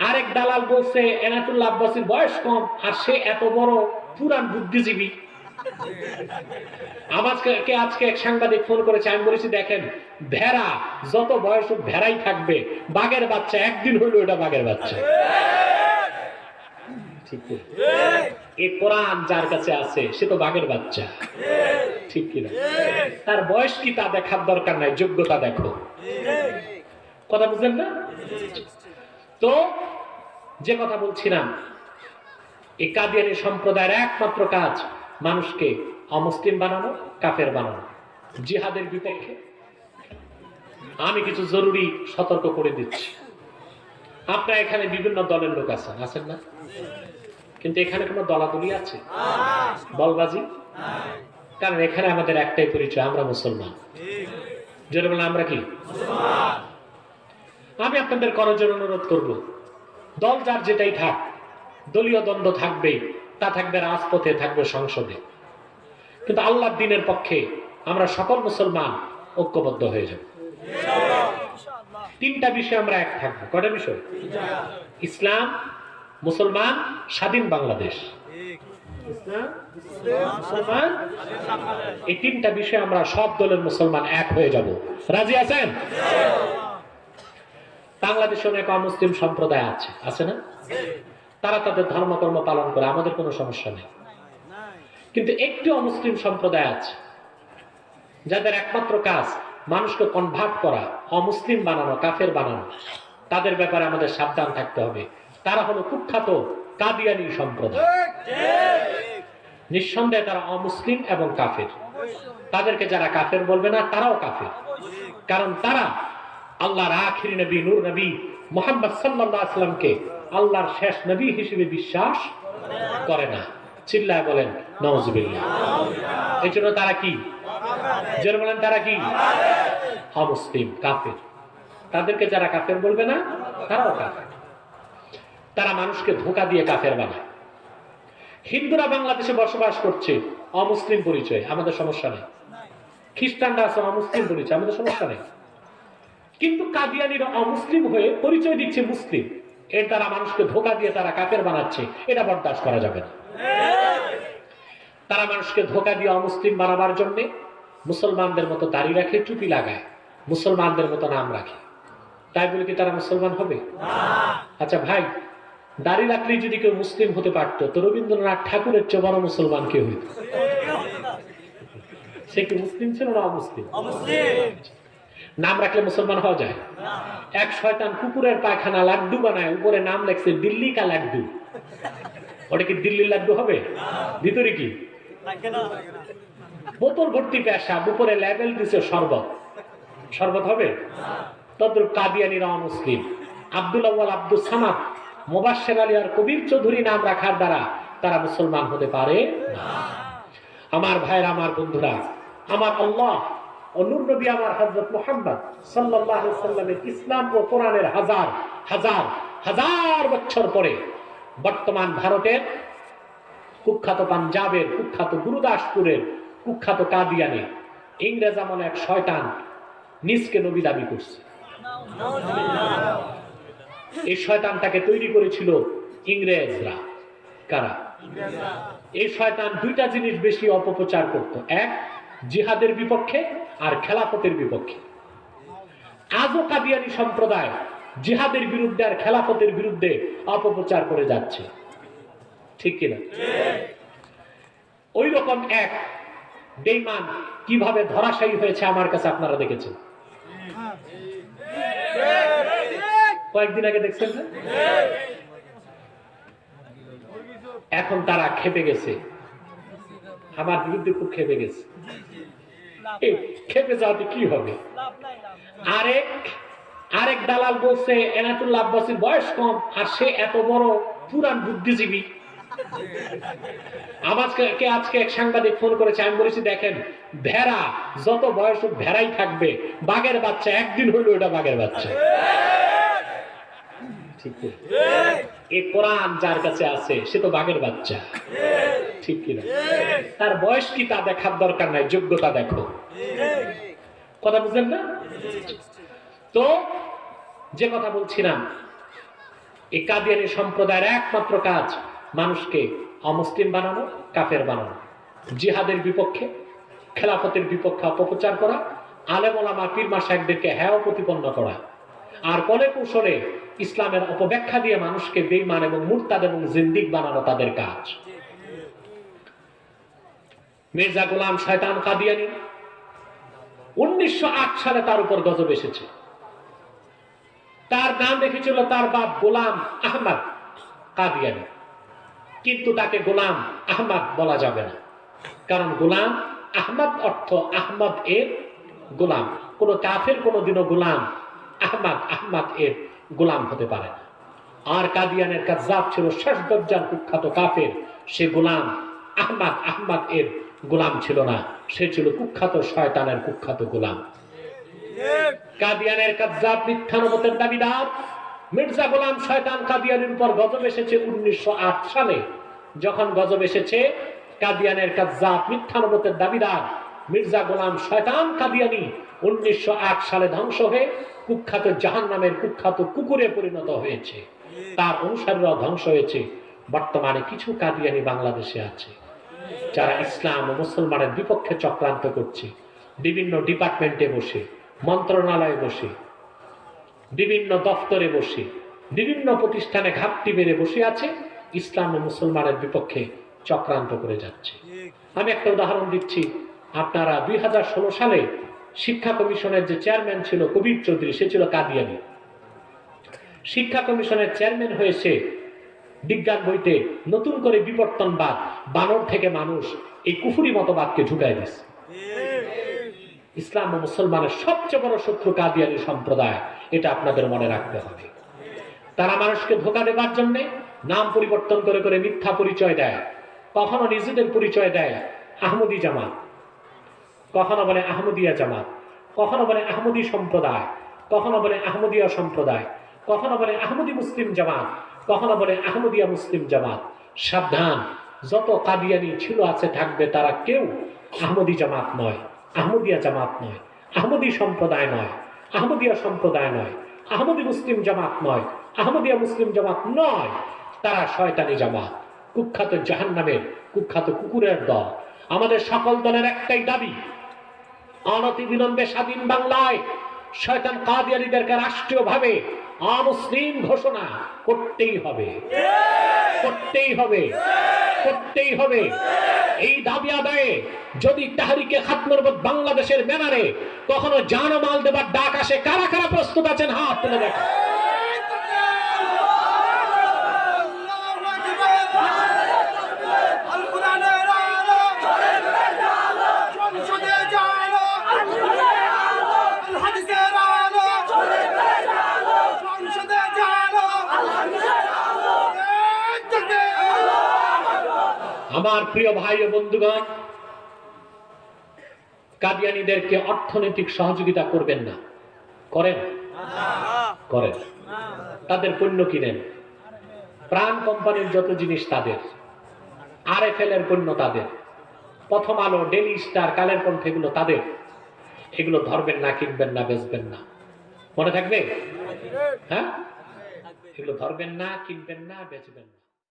আরেক দালাল বলছে এনায়েতুল্লাহ আব্বাসীর বয়স কম আর সে এত বড় পুরান বুদ্ধিজীবী। আমাকে আজকে এক সাংবাদিক ফোন করেছে, আমি বলেছি দেখেন ভেড়া যত বয়স হোক ভেড়াই থাকবে, বাঘের বাচ্চা একদিন হইলো ওটা বাঘের বাচ্চা। ঠিক এই কোরআন যার কাছে আছে সে তো বাঘের বাচ্চা, ঠিক কিনা? তার বয়স কি তা দেখার দরকার নাই, যোগ্যতা দেখো। কথা বুঝলেন না? তো যে কথা বলছিলাম, এই কাদিয়ানী সম্প্রদায়ের একমাত্র কাজ মানুষকে অমুসলিম বানানো, কাফের বানানো, জিহাদের বিপক্ষে। আমি কিছু জরুরি সতর্ক করে দিচ্ছি। আপনার এখানে বিভিন্ন দলের লোক আছেন না? কিন্তু এখানে কোনো দলাদলি আছে, দলবাজি? কারণ এখানে আমাদের একটাই পরিচয়, আমরা মুসলমান। জোরে বলেন আমরা কি? আমি আপনাদের করজোড়ে অনুরোধ করব, দল যার যেটাই থাক, দলীয় দ্বন্দ্ব থাকবে, তা থাকবে রাজপথে, থাকবে সংসদে, কিন্তু আল্লাহর দ্বীনের পক্ষে আমরা সকল মুসলমান ঐক্যবদ্ধ হয়ে যাব। তিনটা বিষয় আমরা এক থাকবো। কয়টা বিষয়? ইসলাম, মুসলমান, স্বাধীন বাংলাদেশ। মুসলমান, এই তিনটা বিষয়ে আমরা সব দলের মুসলমান এক হয়ে যাব। রাজি আছেন? বাংলাদেশে অনেক অমুসলিম সম্প্রদায় আছে না? তারা তাদের ধর্মকর্ম পালন করে, আমাদের কোনো সমস্যা নেই। কিন্তু একটি অমুসলিম সম্প্রদায় আছে যাদের একমাত্র কাজ মানুষকে কনভার্ট করা, অমুসলিম বানানো, কাফের বানানো। তাদের ব্যাপারে আমাদের সাবধান থাকতে হবে। তারা হলো কুখ্যাত কাদিয়ানী সম্প্রদায়। নিঃসন্দেহে তারা অমুসলিম এবং কাফের। তাদেরকে যারা কাফের বলবে না, তারাও কাফের। কারণ তারা আল্লাহর আখির নবী, নূর নবী মুহাম্মদ সাল্লাল্লাহু আলাইহি ওয়াসাল্লামকে আল্লাহর শেষ নবী হিসেবে বিশ্বাস করে না। চিল্লায় বলেন নাউজুবিল্লাহ। এই জন্য তারা কি? যারা বলেন তারা কি? অমুসলিম, কাফের। তাদেরকে যারা কাফের বলবে না, তারাও কাফের। তারা মানুষকে ধোঁকা দিয়ে কাফের বানায়। হিন্দুরা বাংলাদেশে বসবাস করছে অমুসলিম পরিচয়, আমাদের সমস্যা নেই। খ্রিস্টানরা আছে অমুসলিম পরিচয়, আমাদের সমস্যা নেই। কিন্তু কাদিয়ানীরা অমুসলিম হয়ে পরিচয় দিচ্ছে মুসলিম, এর দ্বারা মানুষকে ধোঁকা দিয়ে তারা কাফের বানাচ্ছে, এটা বরদাস্ত করা যাবে না। তারা মানুষকে ধোঁকা দিয়ে অমুসলিম বানাবার জন্য মুসলমানদের মতো দাড়ি রাখে, টুপি লাগায়, মুসলমানদের মতো নাম রাখে। তাই বলে কি তারা মুসলমান হবে? আচ্ছা ভাই, দাড়ি রাখলেই যদি কেউ মুসলিম হতে পারতো, তো রবীন্দ্রনাথ ঠাকুরের চেয়ে বড় মুসলমান কে হইত? সে কি মুসলিম ছিল না অমুসলিম? নাম রাখলে মুসলমান হওয়া যায়? এক শয়তান কুকুরের পায়খানা লাড্ডু বানায়, উপরে নাম লেখছে দিল্লি কা লাড্ডু। ওটা কি দিল্লির লাড্ডু হবে? ভিতরে কি বোতল ভর্তি পেশাব, উপরে লেবেল দিছে শরবত। শরবত হবে? তদ্রুপ কাদিয়ানীরা অমুসলিম। আব্দুল আউয়াল, আব্দুল সামাদ, মোবাশ্বের আলী আর কবির চৌধুরী নাম রাখার দ্বারা তারা মুসলমান হতে পারে না। আমার ভাইরা, আমার বন্ধুরা, আমার আল্লাহ ও নূর নবী আমার হযরত মুহাম্মদ সাল্লাল্লাহু আলাইহি ওয়াসাল্লামের ইসলাম ও কোরআনের হাজার হাজার হাজার বছর পরে বর্তমান ভারতের কুখ্যাত পাঞ্জাবের, কুখ্যাত গুরুদাসপুরের, কুখ্যাত কাদিয়ানী ইংরেজ আমলে এক শয়তান নিজকে নবী দাবি করছে। এই শয়তানটাকে তৈরি করেছিল ইংরেজরা। কারা? এই শয়তান দুইটা জিনিস বেশি অপপ্রচার করত, এক জিহাদের বিপক্ষে আর খেলাফতের বিপক্ষে। আজও কাদিয়ানী সম্প্রদায় জিহাদের বিরুদ্ধে আর খেলাফতের বিরুদ্ধে অপপ্রচার করে যাচ্ছে, ঠিক কিনা? ওই রকম এক বেঈমান কিভাবে ধরাশায়ী হয়েছে আমার কাছে আপনারা দেখেছেন। কয়েকদিন আগে দেখছেন না? এখন তারা খেপে গেছে, আমার বিরুদ্ধে খুব খেপে গেছে। খেপে যাওয়াতে কি হবে? আরেক দালাল বলছে এনায়েতুল্লাহ আব্বাসীর বয়স কম আর সে এত বড় পুরান বুদ্ধিজীবী। আমাকে আজকে এক সাংবাদিক ফোন করেছে, আমি বলেছি দেখেন ভেড়া যত বয়স হোক ভেড়াই থাকবে, বাঘের বাচ্চা একদিন হইলো ওটা বাঘের বাচ্চা। ঠিক এই কোরআন যার কাছে আছে সে তো বাঘের বাচ্চা, ঠিক কিনা? তার বয়স কি তা দেখার দরকার নাই, যোগ্যতা দেখো। কথা বুঝলেন না? তো যে কথা বলছিলাম, এই কাদিয়ানি সম্প্রদায়ের একমাত্র কাজ মানুষকে অমুসলিম বানানো, কাফের বানানো, জিহাদের বিপক্ষে, খেলাফতের বিপক্ষে অপপ্রচার করা, আলেম ওলামা পীর মাশায়েখদেরকে হেয় প্রতিপন্ন করা, আর কলে কৌশলে ইসলামের অপব্যাখ্যা দিয়ে মানুষকে বেঈমান এবং মুরতাদ এবং জিন্দিক বানানো তাদের কাজ। মির্জা গোলাম শয়তান কাদিয়ানি 1908 সালে তার উপর গজব এসেছে। তার নাম রেখেছিল তার বাপ গোলাম আহমদ কাদিয়ানি, কিন্তু তাকে গোলাম আহমদ বলা যাবে না, কারণ গোলাম আহমদ অর্থ আহমদ এর গোলাম। কোন কাফের কোনদিনও গোলাম আহমদ এর গোলাম হতে পারে না। আর কাদিয়ানের কাযযাব ছিল শেষ দজ্জাল কুখ্যাত কাফের, সে গোলাম আহমদ এর গোলাম ছিল না, সে ছিল কুখ্যাত শয়তানের কুখ্যাত গোলাম। কাদিয়ানের কাযযাব মিথ্যানবতের দাবিদার মির্জা গোলাম শয়তান কাদিয়ানির উপর গজব এসেছে 1908 সালে। যখন গজব এসেছে, কাদিয়ানের কাযযাব মিথ্যানবতের দাবিদার মির্জা গোলাম শয়তান কাদিয়ানি 1908 সালে ধ্বংস হয়ে কুখ্যাত জাহান্নামের কুখ্যাত কুকুরে পরিণত হয়েছে, তার অনুসারীরাও ধ্বংস হয়েছে। বর্তমানে কিছু কাদিয়ানি বাংলাদেশে আছে যারা ইসলাম ও মুসলমানের বিপক্ষে চক্রান্ত করছে, বিভিন্ন ডিপার্টমেন্টে বসে, মন্ত্রণালয়ে বসে, বিভিন্ন দপ্তরে বসে, বিভিন্ন প্রতিষ্ঠানে ঘাপটি মেরে বসে আছে, ইসলাম ও মুসলমানের বিপক্ষে চক্রান্ত করে যাচ্ছে। আমি একটা উদাহরণ দিচ্ছি। আপনারা 2016 সালে শিক্ষা কমিশনের যে চেয়ারম্যান ছিল কবির চৌধুরী, সে ছিল কাদিয়ানি। শিক্ষা কমিশনের চেয়ারম্যান হয়েছে বিজ্ঞান বইতে নতুন করে বিবর্তনবাদ, বানর থেকে মানুষ, এই কুফরি মতবাদকে ঢুকাই দিচ্ছে। ইসলাম ও মুসলমানের সবচেয়ে বড় শত্রু কাদিয়ানি সম্প্রদায়, এটা আপনাদের মনে রাখতে হবে। তারা মানুষকে ধোঁকা দেবার জন্য নাম পরিবর্তন করে করে মিথ্যা পরিচয় দেয়। কখনো নিজেদের পরিচয় দেয় আহমদি জামাত, কখনো বলে আহমদিয়া জামাত, কখনো বলে আহমদি সম্প্রদায়, কখনো বলে আহমদিয়া সম্প্রদায়, কখনো বলে আহমদি মুসলিম জামাত, কখনো বলে আহমদিয়া মুসলিম জামাত। সাবধান, যত কাদিয়ানি ছিল আছে থাকবে, তারা কেউ আহমদি জামাত নয়, আহমদিয়া জামাত নয়, আহমদি সম্প্রদায় নয়, আহমদিয়া সম্প্রদায় নয়, আহমদি মুসলিম জামাত নয়, আহমদিয়া মুসলিম জামাত নয়। তারা শয়তানি জামাত, কুখ্যাত জাহান্নামের কুখ্যাত কুকুরের দল। আমাদের সকল দলের একটাই দাবি, অনতিবিলম্বে স্বাধীন বাংলায় শয়তান কাদিয়ানীদেরকে রাষ্ট্রীয়ভাবে অমুসলিম ঘোষণা করতেই হবে, করতেই হবে, করতেই হবে। এই দাবি আদায়ে যদি তাহরিকে খাতমুল বাংলাদেশের ব্যানারে কখনো জানমাল দেবার ডাক আসে, কারা কারা প্রস্তুত আছেন হাত তুলে দেখেন। আমার প্রিয় ভাই ও বন্ধুগণ, কাদিয়ানীদেরকে অর্থনৈতিক সহযোগিতা করবেন না, করেন? করেন। তাদের পণ্য কিনেন, প্রাণ কোম্পানির যত জিনিস তাদের, RFL এর পণ্য তাদের, প্রথম আলো, ডেইলি স্টার, কালের কণ্ঠ, এগুলো তাদের। এগুলো ধরবেন না, কিনবেন না, বেচবেন না। মনে থাকবে? হ্যাঁ, এগুলো ধরবেন না, কিনবেন না, বেচবেন না।